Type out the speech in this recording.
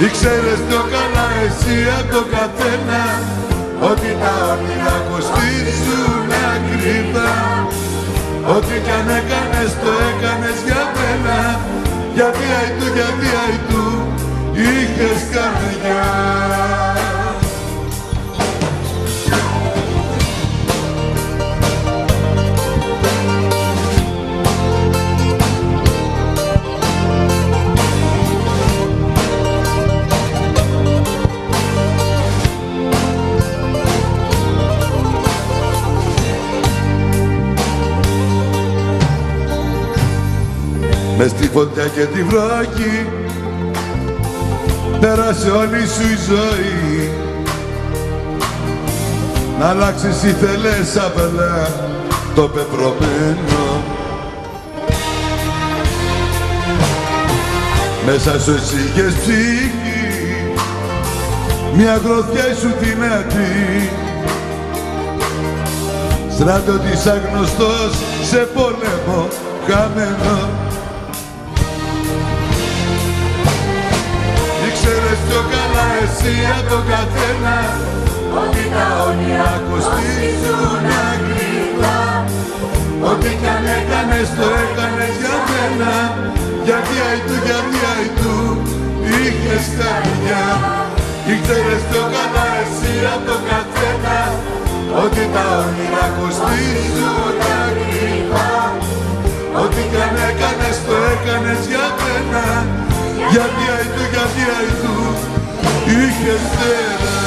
Ήξερες πιο καλά εσύ απ' το καθένα ότι τα όνειρα κοστίζουν ακριβά. Ό,τι κι αν έκανες το έκανες για μένα, γιατί αϊτού, γιατί αϊτού είχες καρδιά. Μες στη φωτιά και τη βράχη πέρασε όλη σου η ζωή. Να αλλάξεις ήθελες απελά το πεπρωμένο. Μέσα σου εσύ είχες ψυχή, μια γροθιά σου δυνατή. Στρατιώτης άγνωστος σε πόλεμο χαμένο. Ήξερες πιο καλά εσύ απ' τον καθένα ότι τα όνειρα κοστίζουν ακριβά. Ό,τι κι αν έκανες το έκανες για μένα, γιατί αϊτού, γιατί αϊτού είχες καρδιά. Ήξερες πιο καλά εσύ απ' τον καθένα ότι τα όνειρα κοστίζουν ακριβά. Ό,τι κι αν έκανες το έκανες για μένα, γιατί αϊτού, γιατί αϊτού είχες φτερά.